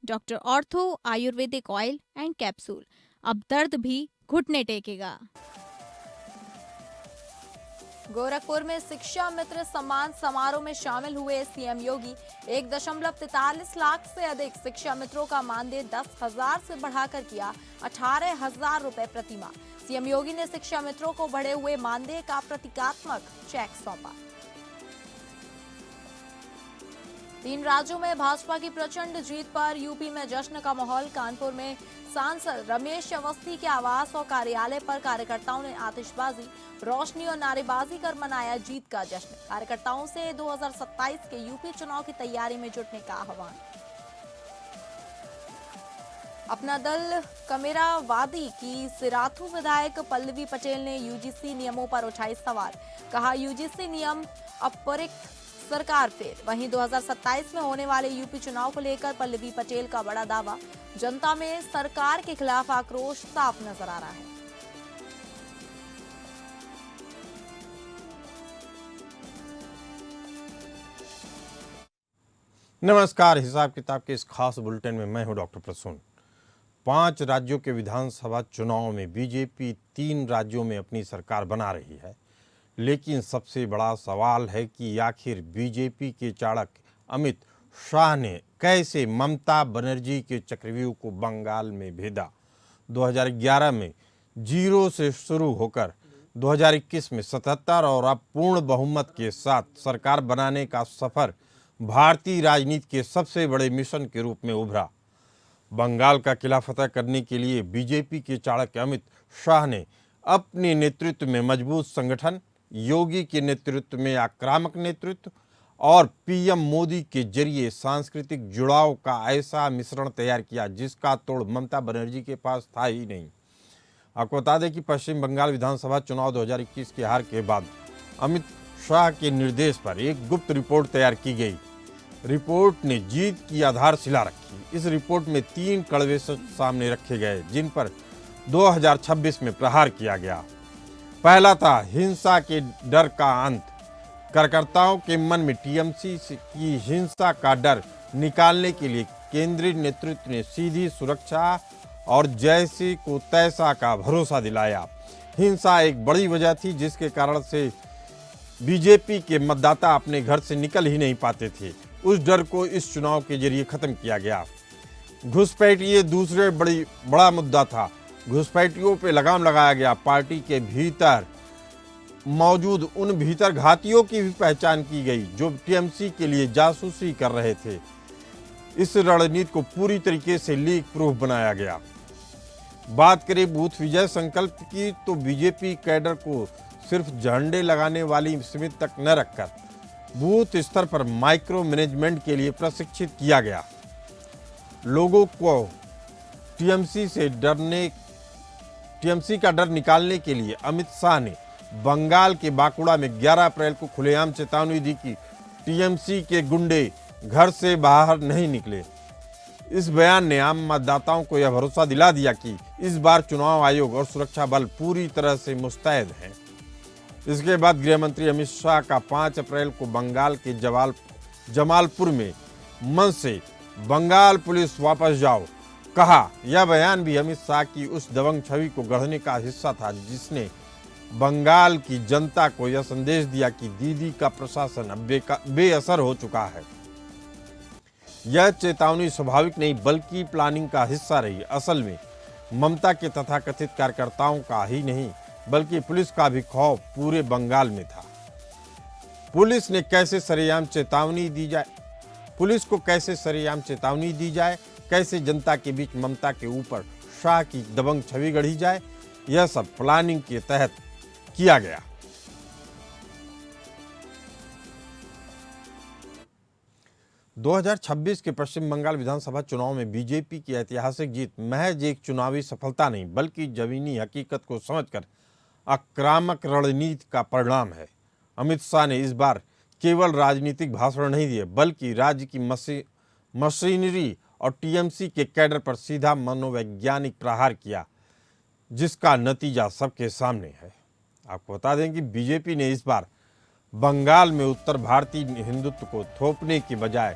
Doctor ortho Ayurvedic oil and capsule, अब दर्द भी घुटने टेकेगा। गोरखपुर में शिक्षा मित्र सम्मान समारोह में शामिल हुए सीएम योगी। 1.43 लाख से अधिक शिक्षा मित्रों का मानदेय 10,000 से बढ़ाकर किया 18,000 रुपए प्रति माह। सीएम योगी ने शिक्षा मित्रों को बढ़े हुए मानदेय का प्रतीकात्मक चेक सौंपा। 3 राज्यों में भाजपा की प्रचंड जीत पर यूपी में जश्न का माहौल। कानपुर में सांसद रमेश अवस्थी के आवास और कार्यालय पर कार्यकर्ताओं ने आतिशबाजी, रोशनी और नारेबाजी कर मनाया जीत का जश्न। कार्यकर्ताओं से 2027 के यूपी चुनाव की तैयारी में जुटने का आह्वान। अपना दल कमेरावादी की सिराथू विधायक पल्लवी पटेल ने यूजीसी नियमों पर उठाई सवाल। कहा, यूजीसी नियम अपरिक्त सरकार फेर। वहीं 2027 में होने वाले यूपी चुनाव को लेकर पल्लवी पटेल का बड़ा दावा। जनता में सरकार के खिलाफ आक्रोश साफ नजर आ रहा है। नमस्कार, हिसाब किताब के इस खास बुलेटिन में मैं हूं डॉक्टर प्रसून। 5 राज्यों के विधानसभा चुनाव में बीजेपी 3 राज्यों में अपनी सरकार बना रही है, लेकिन सबसे बड़ा सवाल है कि आखिर बीजेपी के चाणक अमित शाह ने कैसे ममता बनर्जी के चक्रव्यूह को बंगाल में भेदा। 2011 में 0 से शुरू होकर 2021 में 77 और अब पूर्ण बहुमत के साथ सरकार बनाने का सफर भारतीय राजनीति के सबसे बड़े मिशन के रूप में उभरा। बंगाल का किला फतह करने के लिए बीजेपी के चाणक्य अमित शाह ने अपने नेतृत्व में मजबूत संगठन, योगी के नेतृत्व में आक्रामक नेतृत्व और पीएम मोदी के जरिए सांस्कृतिक जुड़ाव का ऐसा मिश्रण तैयार किया जिसका तोड़ ममता बनर्जी के पास था ही नहीं। आपको बता दें कि पश्चिम बंगाल विधानसभा चुनाव 2021 की हार के बाद अमित शाह के निर्देश पर एक गुप्त रिपोर्ट तैयार की गई। रिपोर्ट ने जीत की आधारशिला रखी। इस रिपोर्ट में 3 कड़वे सच सामने रखे गए जिन पर 2026 में प्रहार किया गया। पहला था हिंसा के डर का अंत। कार्यकर्ताओं के मन में टीएमसी की हिंसा का डर निकालने के लिए केंद्रीय नेतृत्व ने सीधी सुरक्षा और जैसे को तैसा का भरोसा दिलाया। हिंसा एक बड़ी वजह थी जिसके कारण से बीजेपी के मतदाता अपने घर से निकल ही नहीं पाते थे। उस डर को इस चुनाव के जरिए खत्म किया गया। घुसपैठ ये दूसरे बड़ा मुद्दा था। घुसपैठियों पे लगाम लगाया गया। पार्टी के भीतर मौजूद उन भीतर घातियों की भी पहचान की गई जो टीएमसी के लिए जासूसी कर रहे थे। इस रणनीति को पूरी तरीके से लीक प्रूफ बनाया गया। बात करें बूथ विजय संकल्प की तो बीजेपी कैडर को सिर्फ झंडे लगाने वाली समिति तक न रखकर बूथ स्तर पर माइक्रो मैनेजमेंट के लिए प्रशिक्षित किया गया। लोगों को टीएमसी का डर निकालने के लिए अमित शाह ने बंगाल के बांकुड़ा में 11 अप्रैल को खुलेआम चेतावनी दी कि टीएमसी के गुंडे घर से बाहर नहीं निकले। इस बयान ने आम मतदाताओं को यह भरोसा दिला दिया कि इस बार चुनाव आयोग और सुरक्षा बल पूरी तरह से मुस्तैद हैं। इसके बाद गृह मंत्री अमित शाह का 5 अप्रैल को बंगाल के जमालपुर में मंच से बंगाल पुलिस वापस जाओ कहा। यह बयान भी अमित शाह की उस दबंग छवि को गढ़ने का हिस्सा था जिसने बंगाल की जनता को यह संदेश दिया कि दीदी का प्रशासन अब बेअसर हो चुका है। यह चेतावनी स्वाभाविक नहीं बल्कि प्लानिंग का हिस्सा रही। असल में ममता के तथाकथित कार्यकर्ताओं का ही नहीं बल्कि पुलिस का भी खौफ पूरे बंगाल में था। पुलिस को कैसे सरेआम चेतावनी दी जाए, कैसे जनता के बीच ममता के ऊपर शाह की दबंग छवि गढ़ी जाए, यह सब प्लानिंग के तहत किया गया। – 2026 के पश्चिम बंगाल विधानसभा चुनाव में बीजेपी की ऐतिहासिक जीत महज एक चुनावी सफलता नहीं बल्कि जमीनी हकीकत को समझकर आक्रामक रणनीति का परिणाम है। अमित शाह ने इस बार केवल राजनीतिक भाषण नहीं दिए बल्कि राज्य की मशीनरी और टीएमसी के कैडर पर सीधा मनोवैज्ञानिक प्रहार किया जिसका नतीजा सबके सामने है। आपको बता दें कि बीजेपी ने इस बार बंगाल में उत्तर भारतीय हिंदुत्व को थोपने के बजाय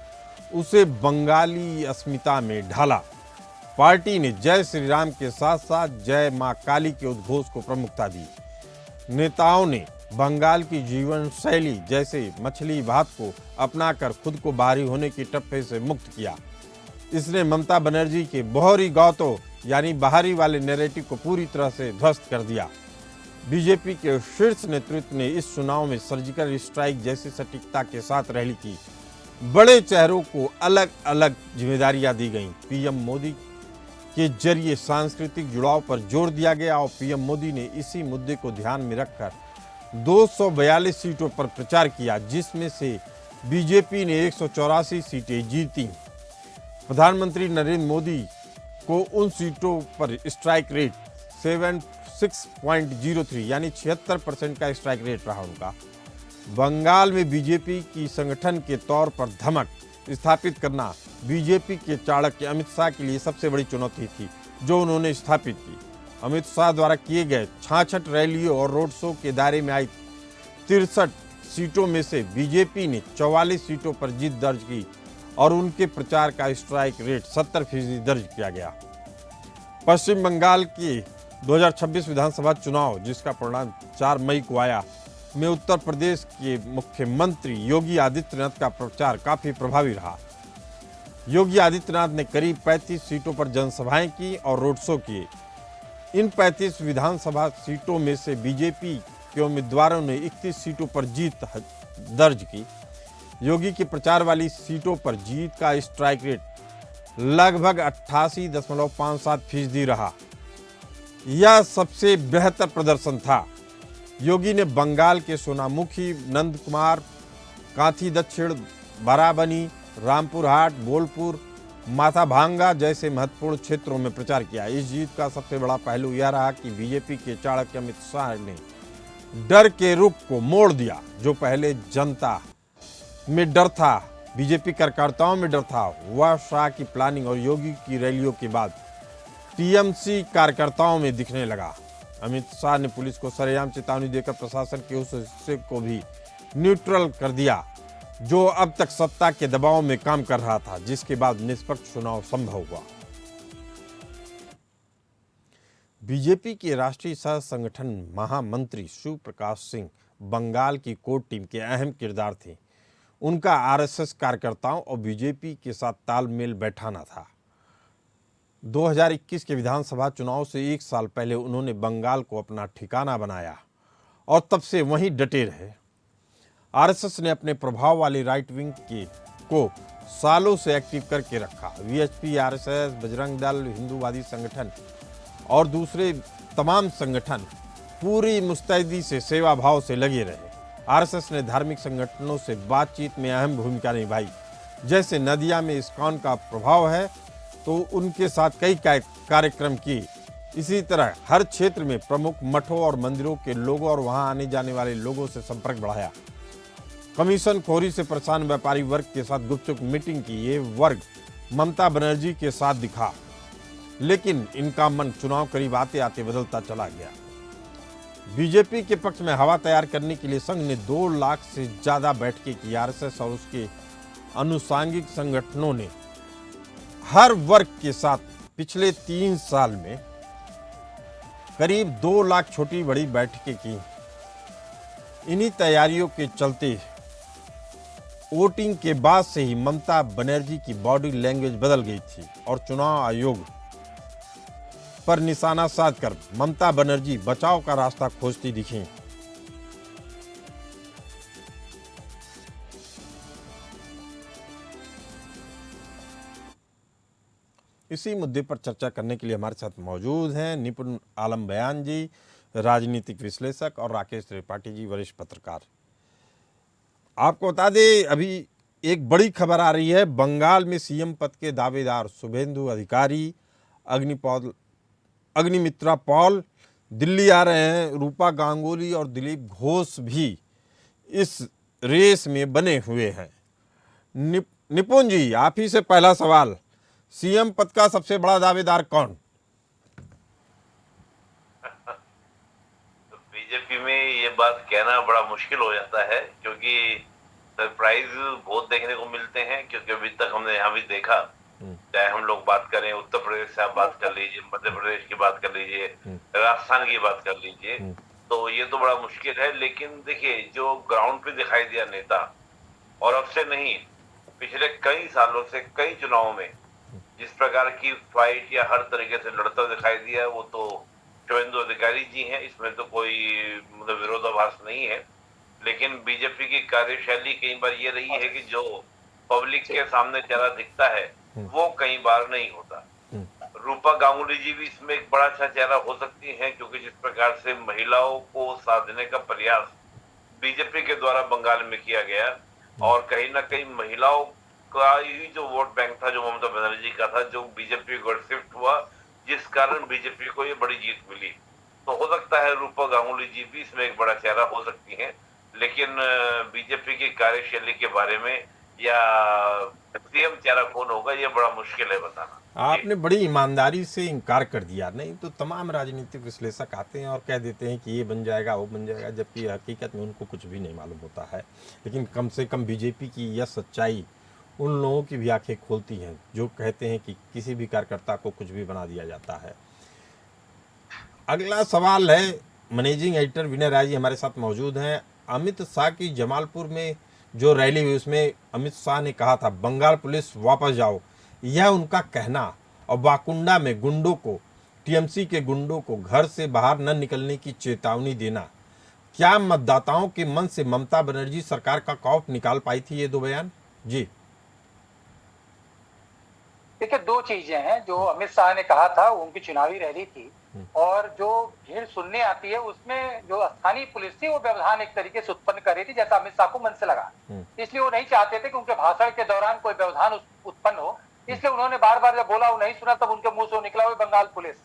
उसे बंगाली अस्मिता में ढाला। पार्टी ने जय श्री राम के साथ साथ जय मां काली के उद्घोष को प्रमुखता दी। नेताओं ने बंगाल की जीवन शैली जैसे मछली भात को अपनाकर खुद को बाहरी होने की टप्पे से मुक्त किया। इसने ममता बनर्जी के बोहरी गौतो यानी बाहरी वाले नैरेटिव को पूरी तरह से ध्वस्त कर दिया। बीजेपी के शीर्ष नेतृत्व ने इस चुनाव में सर्जिकल स्ट्राइक जैसी सटीकता के साथ रैली की। बड़े चेहरों को अलग अलग जिम्मेदारियां दी गईं। पीएम मोदी के जरिए सांस्कृतिक जुड़ाव पर जोर दिया गया और पीएम मोदी ने इसी मुद्दे को ध्यान में रखकर 242 सीटों पर प्रचार किया, जिसमें से बीजेपी ने 184 सीटें जीती। प्रधानमंत्री नरेंद्र मोदी को उन सीटों पर स्ट्राइक रेट 76.03 यानी 76% का स्ट्राइक रेट रहा उनका। बंगाल में बीजेपी की संगठन के तौर पर धमक स्थापित करना बीजेपी के चाणक्य अमित शाह के लिए सबसे बड़ी चुनौती थी, जो उन्होंने स्थापित की। अमित शाह द्वारा किए गए 66 रैलियों और रोड शो के दायरे में आई 63 सीटों में से बीजेपी ने 44 सीटों पर जीत दर्ज की और उनके प्रचार का स्ट्राइक रेट 70% दर्ज किया गया। पश्चिम बंगाल के 2026 विधानसभा चुनाव, जिसका परिणाम 4 मई को आया, में उत्तर प्रदेश के मुख्यमंत्री योगी आदित्यनाथ का प्रचार काफी प्रभावी रहा। योगी आदित्यनाथ ने करीब 35 सीटों पर जनसभाएं की और रोड शो किए। इन 35 विधानसभा सीटों में से बीजेपी के उम्मीदवारों ने 31 सीटों पर जीत दर्ज की। योगी की प्रचार वाली सीटों पर जीत का स्ट्राइक रेट लगभग 88.57% रहा। यह सबसे बेहतर प्रदर्शन था। योगी ने बंगाल के सोनामुखी, नंदकुमार, कांथी दक्षिण, बाराबनी, रामपुर हाट, बोलपुर, माथाभांगा जैसे महत्वपूर्ण क्षेत्रों में प्रचार किया। इस जीत का सबसे बड़ा पहलू यह रहा कि बीजेपी के चाणक्य अमित शाह ने डर के रुख को मोड़ दिया। जो पहले जनता में डर था, बीजेपी कार्यकर्ताओं में डर था, वह शाह की प्लानिंग और योगी की रैलियों के बाद टीएमसी कार्यकर्ताओं में दिखने लगा। अमित शाह ने पुलिस को सरेआम चेतावनी देकर प्रशासन के उस हिस्से को भी न्यूट्रल कर दिया जो अब तक सत्ता के दबाव में काम कर रहा था, जिसके बाद निष्पक्ष चुनाव संभव हुआ। बीजेपी के राष्ट्रीय सह संगठन महामंत्री शिव प्रकाश सिंह बंगाल की कोर टीम के अहम किरदार थे। उनका आरएसएस कार्यकर्ताओं और बीजेपी के साथ तालमेल बैठाना था। 2021 के विधानसभा चुनाव से 1 साल पहले उन्होंने बंगाल को अपना ठिकाना बनाया और तब से वहीं डटे रहे। आरएसएस ने अपने प्रभाव वाली राइट विंग को सालों से एक्टिव करके रखा। वीएचपी, आरएसएस, बजरंग दल, हिंदूवादी संगठन और दूसरे तमाम संगठन पूरी मुस्तैदी से सेवा भाव से लगे रहे। आरएसएस ने धार्मिक संगठनों से बातचीत में अहम भूमिका निभाई। जैसे नदिया में इस्कॉन का प्रभाव है तो उनके साथ कई कार्यक्रम किए। इसी तरह हर क्षेत्र में प्रमुख मठों और मंदिरों के लोगों और वहां आने जाने वाले लोगों से संपर्क बढ़ाया। कमीशन खोरी से परेशान व्यापारी वर्ग के साथ गुपचुप मीटिंग की। ये वर्ग ममता बनर्जी के साथ दिखा, लेकिन इनका मन चुनाव करीब आते आते बदलता चला गया। बीजेपी के पक्ष में हवा तैयार करने के लिए संघ ने 2 लाख से ज्यादा बैठकें की। आरएसएस और उसके अनुसांगिक संगठनों ने हर वर्ग के साथ पिछले 3 साल में करीब 2 लाख छोटी बड़ी बैठकें की। इन्हीं तैयारियों के चलते वोटिंग के बाद से ही ममता बनर्जी की बॉडी लैंग्वेज बदल गई थी और चुनाव आयोग पर निशाना साधकर ममता बनर्जी बचाव का रास्ता खोजती दिखीं। इसी मुद्दे पर चर्चा करने के लिए हमारे साथ मौजूद हैं निपुण आलम बयान जी, राजनीतिक विश्लेषक, और राकेश त्रिपाठी जी, वरिष्ठ पत्रकार। आपको बता दें, अभी एक बड़ी खबर आ रही है। बंगाल में सीएम पद के दावेदार शुभेंदु अधिकारी, अग्निमित्रा पॉल दिल्ली आ रहे हैं। रूपा गांगुली और दिलीप घोष भी इस रेस में बने हुए हैं। निपुण जी, आप ही से पहला सवाल, सीएम पद का सबसे बड़ा दावेदार कौन? बीजेपी में ये बात कहना बड़ा मुश्किल हो जाता है, क्योंकि सरप्राइज बहुत देखने को मिलते हैं, क्योंकि अभी तक हमने यहाँ भी देखा, चाहे हम लोग बात करें उत्तर प्रदेश से, आप बात कर लीजिए, मध्य प्रदेश की बात कर लीजिए, राजस्थान की बात कर लीजिए, तो ये तो बड़ा मुश्किल है। लेकिन देखिए, जो ग्राउंड पे दिखाई दिया नेता, और अब से नहीं, पिछले कई सालों से कई चुनावों में जिस प्रकार की फाइट या हर तरीके से लड़ता दिखाई दिया, वो तो शुभेंदु अधिकारी जी हैं, इसमें तो कोई मतलब विरोधाभास नहीं है। लेकिन बीजेपी की कार्यशैली कई बार ये रही है कि जो पब्लिक के सामने चेहरा दिखता है वो कई बार नहीं होता। रूपा गांगुली जी भी इसमें एक बड़ा अच्छा चेहरा हो सकती हैं, क्योंकि जिस प्रकार से महिलाओं को साथ देने का प्रयास बीजेपी के द्वारा बंगाल में किया गया, और कहीं ना कहीं महिलाओं का ही जो वोट बैंक था, जो ममता बनर्जी का था, जो बीजेपी को शिफ्ट हुआ, जिस कारण बीजेपी को ये बड़ी जीत मिली। तो हो सकता है रूपा गांगुली जी भी इसमें एक बड़ा चेहरा हो सकती हैं। लेकिन बीजेपी की कार्यशैली के बारे में या सीएम चेहरा कौन होगा, ये बड़ा मुश्किल है बताना। आपने बड़ी ईमानदारी से इनकार कर दिया। नहीं तो तमाम राजनीतिक विश्लेषक आते हैं और कह देते हैं कि ये बन जाएगा, वो बन जाएगा, जबकि हकीकत में उनको कुछ भी नहीं मालूम होता है। लेकिन कम से कम बीजेपी की यह सच्चाई उन लोगों की भी आंखें खोलती हैं जो कहते हैं कि किसी भी कार्यकर्ता को कुछ भी बना दिया जाता है। अगला सवाल है, मैनेजिंग एडिटर विनय राय जी हमारे साथ मौजूद हैं। अमित शाह की जमालपुर में जो रैली हुई उसमें अमित शाह ने कहा था बंगाल पुलिस वापस जाओ, यह उनका कहना, और वाकुंडा में गुंडों को, टीएमसी के गुंडों को घर से बाहर न निकलने की चेतावनी देना, क्या मतदाताओं के मन से ममता बनर्जी सरकार का खौफ निकाल पाई थी ये दो बयान? जी देखिए, दो चीजें हैं जो अमित शाह ने कहा था, उनकी चुनावी रैली थी, और जो भीड़ सुनने आती है उसमें जो स्थानीय पुलिस थी वो व्यवधान एक तरीके से उत्पन्न कर रही थी, जैसा अमित शाह को मन से लगा। इसलिए वो नहीं चाहते थे कि उनके भाषण के दौरान कोई व्यवधान उत्पन्न हो, इसलिए उन्होंने बार बार जब बोला वो नहीं सुना, तब उनके मुंह से निकला हुआ बंगाल पुलिस।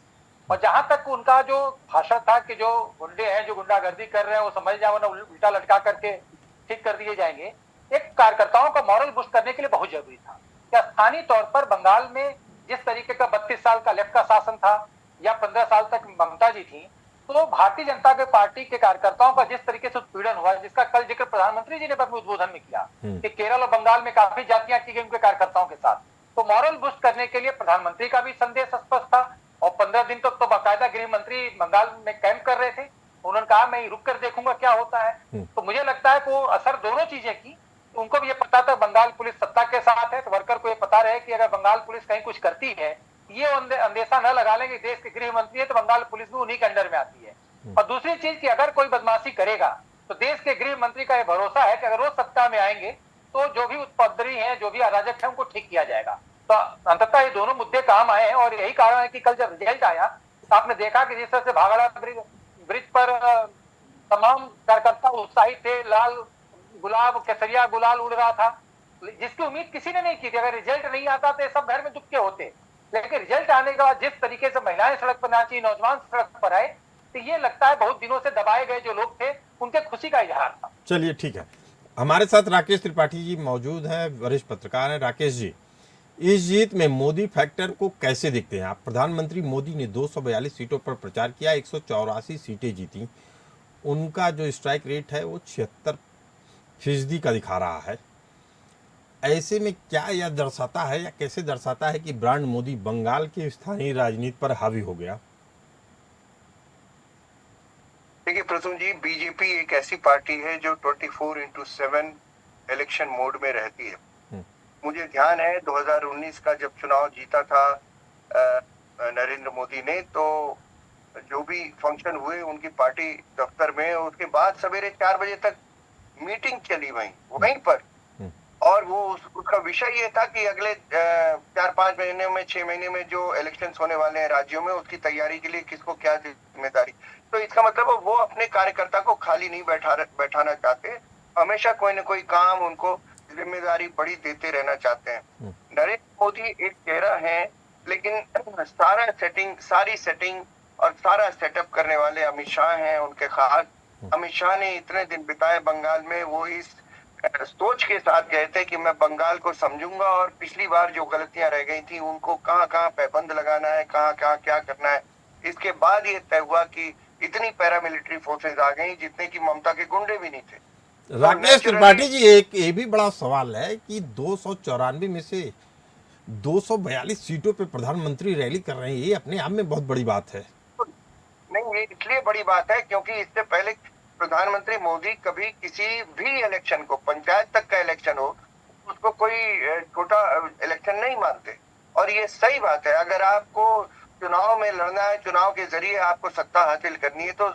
और जहां तक उनका जो भाषण था कि जो गुंडे हैं जो गुंडागर्दी कर रहे हैं वो समझ जाओ ना, उल्टा लटका करके ठीक कर दिए जाएंगे, एक कार्यकर्ताओं का मॉरल बूस्ट करने के लिए बहुत जरूरी था। क्या स्थानीय तौर पर बंगाल में जिस तरीके का 32 साल का लेफ्ट का शासन था या 15 साल तक ममता जी थी, तो भारतीय जनता पार्टी के कार्यकर्ताओं का जिस तरीके से उत्पीड़न हुआ, जिसका कल जिक्र प्रधानमंत्री जी ने अपने उद्बोधन में किया कि केरल और बंगाल में काफी जातियां की गई उनके कार्यकर्ताओं के साथ, तो मॉरल बूस्ट करने के लिए प्रधानमंत्री का भी संदेश स्पष्ट था। और 15 दिन तक तो बाकायदा गृह मंत्री बंगाल में कैंप कर रहे थे, उन्होंने कहा मैं रुक कर देखूंगा क्या होता है। तो मुझे लगता है कि असर दोनों चीजें की। उनको भी ये पता था बंगाल पुलिस सत्ता के साथ है, तो वर्कर को ये पता रहे कि अगर बंगाल पुलिस कहीं कुछ करती है, ये अंदेशा न लगा लेंगे देश के गृह मंत्री है तो बंगाल पुलिस भी उन्हीं के अंडर में आती है। और दूसरी चीज कि अगर कोई बदमाशी करेगा तो देश के गृह मंत्री का ये भरोसा है कि अगर वो सत्ता में आएंगे तो जो भी उपद्रवी है, जो भी अराजक है, उनको ठीक किया जाएगा। तो अंततः ये दोनों मुद्दे काम आए हैं, और यही कारण है कि कल जब रिजल्ट आया तो आपने देखा कि जिस तरह से भागड़ा ब्रिज पर तमाम कार्यकर्ता उत्साहित थे, लाल गुलाब, केसरिया गुलाल उड़ रहा था, जिसकी उम्मीद किसी ने नहीं की थी। अगर रिजल्ट नहीं आता तो सब घर में दुख के होते, लेकिन रिजल्ट आने के बाद जिस तरीके से महिलाएं सड़क पर नाची, नौजवान सड़क पर आए, तो ये लगता है बहुत दिनों से दबाए गए जो लोग थे उनके खुशी का इजहार था। चलिए ठीक है, हमारे साथ राकेश त्रिपाठी जी मौजूद हैं, वरिष्ठ पत्रकार हैं। राकेश जी, इस जीत में मोदी फैक्टर को कैसे देखते हैं आप? प्रधानमंत्री मोदी ने 242 सीटों पर प्रचार किया, 184 सीटें जीती, उनका जो स्ट्राइक रेट है वो 76% का दिखा रहा है। ऐसे में क्या यह दर्शाता है या कैसे दर्शाता है कि ब्रांड मोदी बंगाल की स्थानीय राजनीति पर हावी हो गया? देखिए प्रसून जी, बीजेपी एक ऐसी पार्टी है जो 24/7 इलेक्शन मोड में रहती है। मुझे ध्यान है 2019 का जब चुनाव जीता था नरेंद्र मोदी ने, तो जो भी फंक्शन हुए उनकी पार्टी दफ्तर में, उसके बाद सवेरे 4 बजे तक मीटिंग चली वहीं पर, और वो उसका विषय ये था कि अगले 4-5 महीने में, 6 महीने में जो इलेक्शंस होने वाले हैं राज्यों में, उसकी तैयारी के लिए किसको क्या जिम्मेदारी। तो इसका मतलब वो अपने कार्यकर्ता को खाली नहीं बैठाना चाहते, हमेशा कोई न कोई काम, उनको जिम्मेदारी बड़ी देते रहना चाहते हैं। नरेंद्र मोदी एक चेहरा है, लेकिन सारी सेटिंग और सारा सेटअप करने वाले अमित शाह हैं, उनके खास। अमित शाह ने इतने दिन बिताए बंगाल में, वो इस सोच के साथ गए थे कि मैं बंगाल को समझूंगा और पिछली बार जो गलतियां रह गई थी उनको कहाँ पैबंद लगाना है, कहाँ क्या करना है। इसके बाद ये तय हुआ कि इतनी पैरामिलिट्री फोर्सेस आ गई जितने की ममता के गुंडे भी नहीं थे। राकेश त्रिपाठी जी, एक ये भी बड़ा सवाल है कि 294 में से 242 सीटों पे प्रधानमंत्री रैली कर रहे हैं, ये अपने आप में बहुत बड़ी बात है। नहीं, ये इसलिए बड़ी बात है क्योंकि इससे पहले प्रधानमंत्री मोदी कभी किसी भी इलेक्शन को, पंचायत तक का इलेक्शन हो, उसको कोई छोटा इलेक्शन नहीं मानते। और ये सही बात है, अगर आपको चुनाव में लड़ना है, चुनाव के जरिए आपको सत्ता हासिल करनी है, तो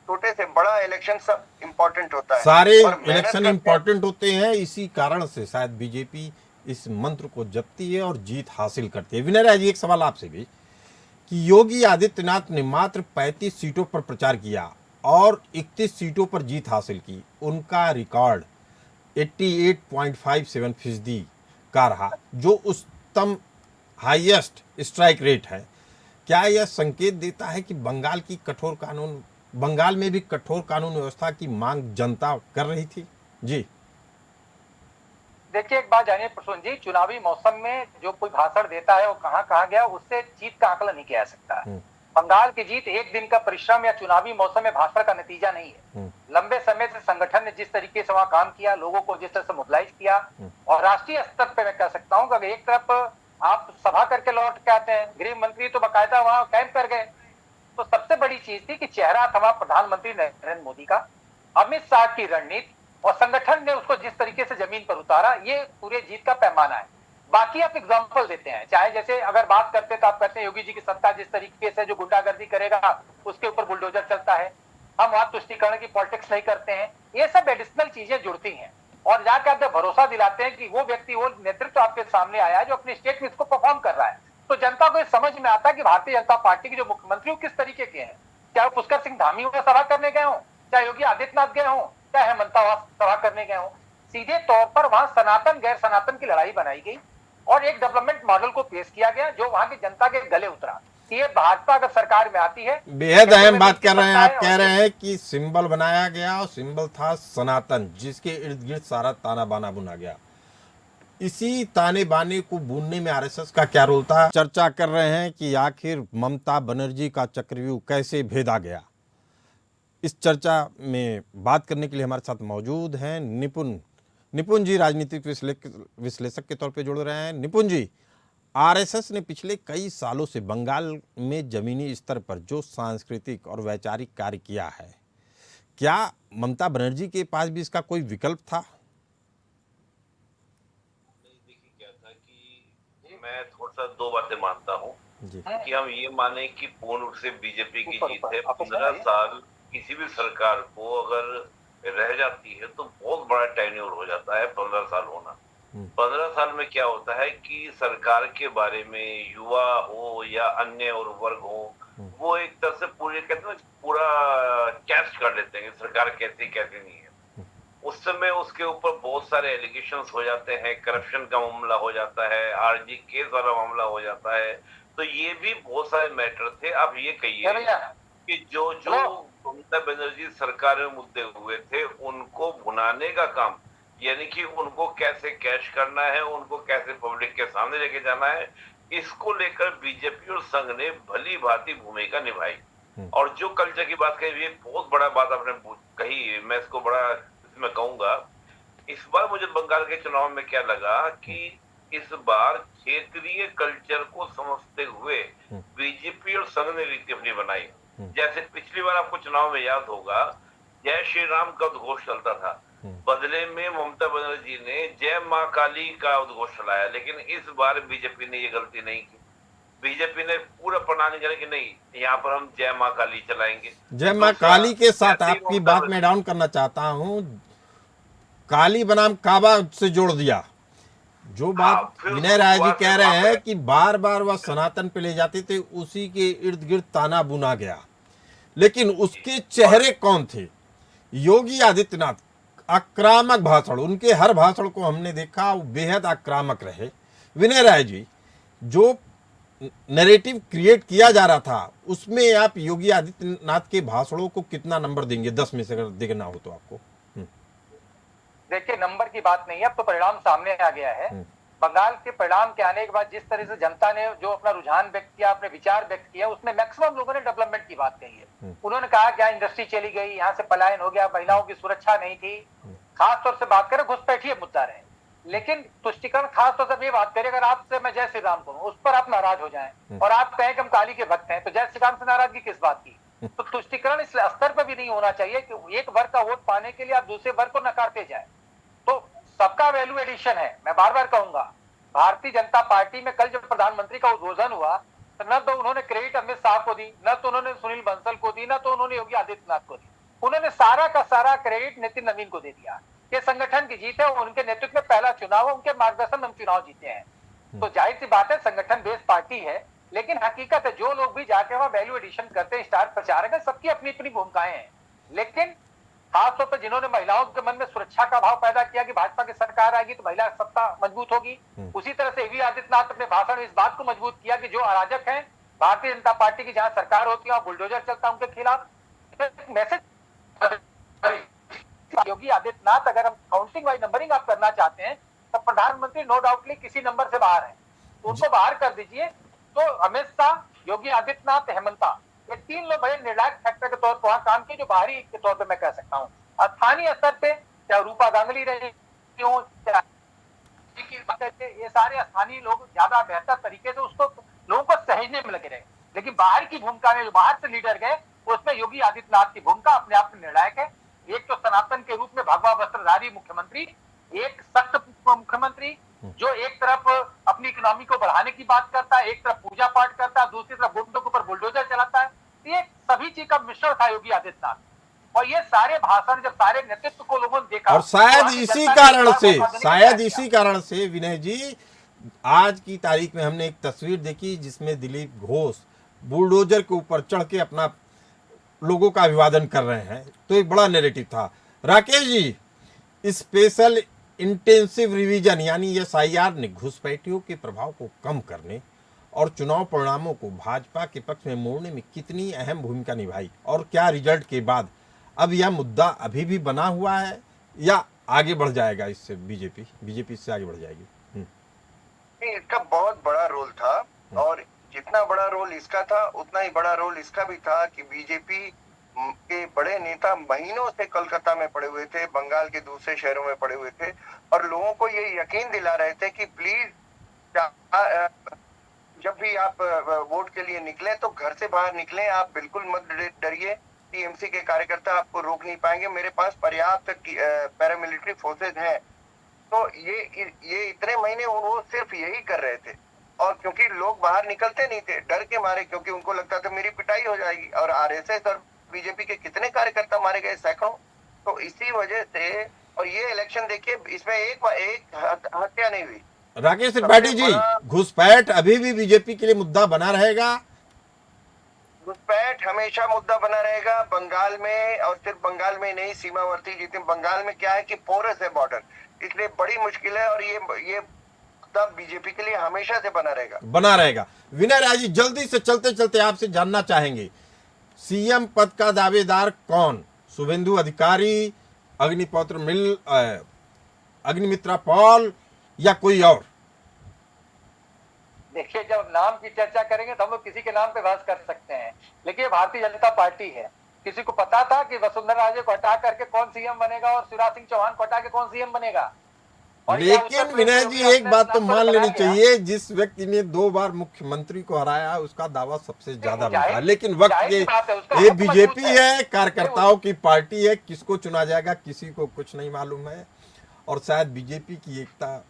छोटे से बड़ा इलेक्शन सब इम्पोर्टेंट होता है। सारे और मेहनत इलेक्शन करते हैं। इम्पोर्टेंट होते हैं, इसी कारण से शायद बीजेपी इस मंत्र को जपती है और जीत हासिल करती है। विनय राय जी, एक सवाल आपसे भी कि योगी आदित्यनाथ ने मात्र 35 सीटों पर प्रचार किया और 31 सीटों पर जीत हासिल की। उनका रिकॉर्ड 88.57% का रहा, जो उच्चतम हाईएस्ट स्ट्राइक रेट है। क्या यह संकेत देता है कि बंगाल में भी कठोर कानून व्यवस्था की मांग जनता कर रही थी? जी देखिए, एक बात जानिए प्रसून जी, चुनावी मौसम में जो कोई भाषण देता है वो कहाँ कहाँ गया, उससे जीत का आंकलन नहीं किया जा सकता है। बंगाल की जीत एक दिन का परिश्रम या चुनावी मौसम में भाषण का नतीजा नहीं है। लंबे समय से संगठन ने जिस तरीके से वहां काम किया, लोगों को जिस तरह से मोबिलाइज किया, और राष्ट्रीय स्तर पे मैं कह सकता हूँ कि एक तरफ आप सभा करके लौट के आते हैं, गृह मंत्री तो बाकायदा वहां कैंप कर गए। तो सबसे बड़ी चीज थी कि चेहरा था प्रधानमंत्री नरेंद्र मोदी का, अमित शाह की रणनीति, और संगठन ने उसको जिस तरीके से जमीन पर उतारा, ये पूरे जीत का पैमाना है। बाकी आप एग्जाम्पल देते हैं, चाहे जैसे अगर बात करते तो आप कहते हैं योगी जी की सत्ता जिस तरीके से जो गुंडागर्दी करेगा उसके ऊपर बुलडोजर चलता है, हम वहां तुष्टीकरण की पॉलिटिक्स नहीं करते हैं। ये सब एडिशनल चीजें जुड़ती हैं, और जाके आप जब भरोसा दिलाते हैं कि वो व्यक्ति, वो नेतृत्व आपके सामने आया है जो अपने स्टेट में इसको परफॉर्म कर रहा है, तो जनता को समझ में आता है कि भारतीय जनता पार्टी के जो मुख्यमंत्री किस तरीके के हैं। चाहे वो पुष्कर सिंह धामी वहां सभा करने गए हों, चाहे योगी आदित्यनाथ गए हों, चाहे हेमंता वहां सभा करने गए हों, सीधे तौर पर वहां सनातन गैर सनातन की लड़ाई बनाई गई और एक डेवलपमेंट मॉडल को पेश किया गया जो वहां की जनता के गले उतरा। ये भाजपा अगर सरकार में आती है, बेहद अहम बात कर रहे हैं आप। कह रहे हैं कि सिंबल बनाया गया और सिंबल था सनातन, जिसके इर्द गिर्द सारा ताना बाना बुना गया। इसी ताने बाने को बुनने में आरएसएस का क्या रोल था? चर्चा कर रहे हैं कि आखिर ममता बनर्जी का चक्रव्यूह कैसे भेदा गया। इस चर्चा में बात करने के लिए हमारे साथ मौजूद हैं निपुण जी, राजनीतिक विश्लेषक के तौर पे जुड़ रहे हैं। निपुण जी, आरएसएस ने पिछले कई सालों से बंगाल में जमीनी स्तर पर जो सांस्कृतिक और वैचारिक कार्य किया है, क्या ममता बनर्जी के पास भी इसका कोई विकल्प था? देखिए, क्या था कि मैं थोड़ा सा दो बातें मानता हूँ कि हम ये माने कि पूर्ण रूप से बीजेपी की जीत है। 15 साल किसी भी सरकार को अगर रह जाती है तो बहुत बड़ा टेन्योर हो जाता है 15 साल होना। 15 साल में क्या होता है कि सरकार के बारे में युवा हो या अन्य और वर्ग हो, वो एक तरह से पूरे कहते हैं पूरा कैच कर लेते हैं कि सरकार कैसी कैसी नहीं है। उस समय उसके ऊपर बहुत सारे एलिगेशंस हो जाते हैं, करप्शन का मामला हो जाता है, आरजी केस वाला मामला हो जाता है। तो ये भी बहुत सारे मैटर थे। अब ये कहिए कि जो ममता बनर्जी सरकार में मुद्दे हुए थे उनको भुनाने का काम, यानी कि उनको कैसे कैश करना है, उनको कैसे पब्लिक के सामने लेके जाना है, इसको लेकर बीजेपी और संघ ने भली भांति भूमिका निभाई। और जो कल्चर की बात कही, ये बहुत बड़ा बात आपने कही, मैं इसको बड़ा इसमें कहूंगा। इस बार मुझे बंगाल के चुनाव में क्या लगा कि इस बार क्षेत्रीय कल्चर को समझते हुए बीजेपी और संघ ने रीति अपनी बनाई। जैसे पिछली बार आपको चुनाव में याद होगा, जय श्री राम का उद्घोष चलता था, बदले में ममता बनर्जी ने जय मां काली का उद्घोष चलाया। लेकिन इस बार बीजेपी ने ये गलती नहीं की। बीजेपी ने पूरा प्रणाली करा कि नहीं, यहाँ पर हम जय मां काली चलाएंगे। जय मां काली के साथ आपकी बात में डाउन करना चाहता हूँ, काली बनाम काबा से जोड़ दिया। जो बात विनय राय जी कह रहे हैं कि बार बार वह सनातन पे ले जाते थे, उसी के इर्द गिर्द ताना बुना गया। लेकिन उसके चेहरे कौन थे? योगी आदित्यनाथ, आक्रामक भाषण, उनके हर भाषण को हमने देखा, वो बेहद आक्रामक रहे। विनय राय जी, जो नैरेटिव क्रिएट किया जा रहा था, उसमें आप योगी आदित्यनाथ के भाषणों को कितना नंबर देंगे 10 में से, अगर देखना हो तो आपको? देखिए, नंबर की बात नहीं है, अब तो परिणाम सामने आ गया है। बंगाल के परिणाम के आने के बाद जिस तरह से जनता ने जो अपना रुझान व्यक्त किया, अपने विचार व्यक्त किया, उसमें मैक्सिमम लोगों ने डेवलपमेंट की बात कही है। उन्होंने कहा कि यहाँ इंडस्ट्री चली गई, यहाँ से पलायन हो गया, महिलाओं की सुरक्षा नहीं थी। खास तौर से बात करें घुसपैठिए मुद्दा रहे, लेकिन तुष्टिकरण खास तौर से ये बात करें, अगर आपसे मैं जय श्री राम कहूँ, उस पर आप नाराज हो जाएं और आप कहें कि हम काली के भक्त हैं, तो जय श्री राम से नाराजगी किस बात की? तो तुष्टिकरण इस स्तर पर भी नहीं होना चाहिए कि एक वर्ग का वोट पाने के लिए आप दूसरे वर्ग को नकारते जाए। तो सबका वैल्यू एडिशन है। मैं बार बार कहूंगा, भारतीय जनता पार्टी में कल जब प्रधानमंत्री का उद्बोधन हुआ तो न तो उन्होंने क्रेडिट अमित शाह को दी, न तो उन्होंने सुनील बंसल को दी, न तो उन्होंने योगी आदित्यनाथ को दी। उन्होंने सारा का सारा क्रेडिट नितिन नवीन को दे दिया। ये संगठन की जीत है, उनके नेतृत्व में पहला चुनाव है, उनके मार्गदर्शन में हम चुनाव जीते हैं। तो जाहिर सी बात है संगठन बेस्ड पार्टी है, लेकिन हकीकत है जो लोग भी जाके वहां वैल्यू एडिशन करते हैं, स्टार प्रचारक है, सबकी अपनी अपनी भूमिकाएं हैं। लेकिन खासतौर पर जिन्होंने महिलाओं के मन में सुरक्षा का भाव पैदा किया कि भाजपा की सरकार आएगी तो महिला सत्ता मजबूत होगी, उसी तरह से योगी आदित्यनाथ अपने भाषण में इस बात को मजबूत किया कि जो अराजक हैं भारतीय जनता पार्टी की जहां सरकार होती है वहां बुलडोजर चलता है उनके खिलाफ। मैसेज योगी आदित्यनाथ, अगर हम काउंटिंग वाइज नंबरिंग आप करना चाहते हैं तो प्रधानमंत्री नो डाउटली किसी नंबर से बाहर है, तो उनको बाहर कर दीजिए। तो अमित शाह, योगी आदित्यनाथ, हेमंता, ये तीन लोग बड़े निर्णायक फैक्टर के तौर पर वहां काम किए, जो बाहरी के तौर पे मैं कह सकता हूँ। स्थानीय स्तर पे चाहे रूपा गांगुली रही हो, ये सारे स्थानीय लोग ज्यादा बेहतर तरीके से उसको लोगों को सहेजने में लगे रहे। लेकिन बाहर की भूमिका में जो बाहर से लीडर गए उसमें योगी आदित्यनाथ की भूमिका अपने आप में निर्णायक है। एक तो सनातन के रूप में भगवा वस्त्रधारी मुख्यमंत्री, एक सख्त मुख्यमंत्री जो एक तरफ अपनी इकोनॉमी को बढ़ाने की बात करता है, एक तरफ पूजा पाठ करता है, दूसरी तरफ गुंडों के ऊपर बुलडोजर चलाता है। ये सभी चीज का मिश्रण था योगी आदित्यनाथ। और ये सारे भाषण जब सारे नेतृत्व को लोगों ने देखा, और शायद इसी कारण से विनय जी आज की तारीख में हमने एक तस्वीर देखी जिसमें दिलीप घोष बुलडोजर के ऊपर चढ़ के अपना लोगों का अभिवादन कर रहे हैं, तो एक बड़ा नैरेटिव था। Rakesh ji, special intensive revision यानी SIR ने घुसपैठियों के प्रभाव को कम करने और चुनाव परिणामों को भाजपा के पक्ष में मोड़ने में कितनी अहम भूमिका निभाई, और क्या रिजल्ट के बाद अब यह मुद्दा अभी भी बना हुआ है या आगे बढ़ जाएगा? इससे बीजेपी इससे आगे बढ़ जाएगी? इसका बहुत बड़ा रोल था, और जितना बड़ा रोल इसका था उतना ही बड़ा रोल इसका भी था कि बीजेपी के बड़े नेता महीनों से कोलकाता में पड़े हुए थे, बंगाल के दूसरे शहरों में पड़े हुए थे, और लोगों को ये यकीन दिला रहे थे कि प्लीज जब भी आप वोट के लिए निकले तो घर से बाहर निकलें, आप बिल्कुल मत डरिए, टीएमसी के कार्यकर्ता आपको रोक नहीं पाएंगे, मेरे पास पर्याप्त पैरामिलिट्री फोर्सेज हैं। तो ये इतने महीने वो सिर्फ यही कर रहे थे, और क्योंकि लोग बाहर निकलते नहीं थे डर के मारे, क्योंकि उनको लगता था मेरी पिटाई हो जाएगी, और आरएसएस और बीजेपी के कितने कार्यकर्ता मारे गए, सैकड़ों। तो इसी वजह से, और ये इलेक्शन देखिए इसमें एक हत्या नहीं हुई। राकेश त्रिपाठी जी, घुसपैठ अभी भी बीजेपी के लिए मुद्दा बना रहेगा? घुसपैठ हमेशा मुद्दा बना रहेगा बंगाल में, और सिर्फ बंगाल में नहीं, सीमावर्ती जितने बंगाल में क्या है कि पोरस है बॉर्डर, इसलिए बड़ी मुश्किल है, और ये तब बीजेपी के लिए हमेशा से बना रहेगा। विनय राय जी, जल्दी से चलते चलते आपसे जानना चाहेंगे, सीएम पद का दावेदार कौन? शुभेंदु अधिकारी, अग्निमित्रा पॉल या कोई और? देखिए, जब नाम की चर्चा करेंगे तो हम लोग किसी के नाम पे बहस कर सकते हैं, लेकिन भारतीय जनता पार्टी है। किसी को पता था कि वसुंधरा राजे को हटा करके कौन सीएम बनेगा और शिवराज सिंह चौहान को हटा के कौन सीएम बनेगा? लेकिन विनय जी, एक बात तो मान लेनी चाहिए, जिस व्यक्ति ने 2 बार मुख्यमंत्री को हराया उसका दावा सबसे ज्यादा बनता है। लेकिन वक्त ये बीजेपी है, कार्यकर्ताओं की पार्टी है, किसको चुना जाएगा किसी को कुछ नहीं मालूम है, और शायद बीजेपी की एकता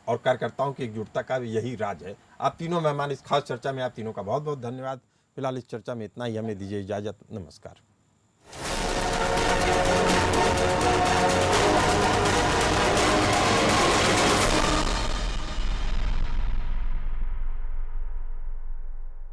और कार्यकर्ताओं की एकजुटता का भी यही राज है। आप तीनों मेहमान इस खास चर्चा में, आप तीनों का बहुत बहुत धन्यवाद। फिलहाल इस चर्चा में इतना ही, हमें दीजिए इजाजत, नमस्कार।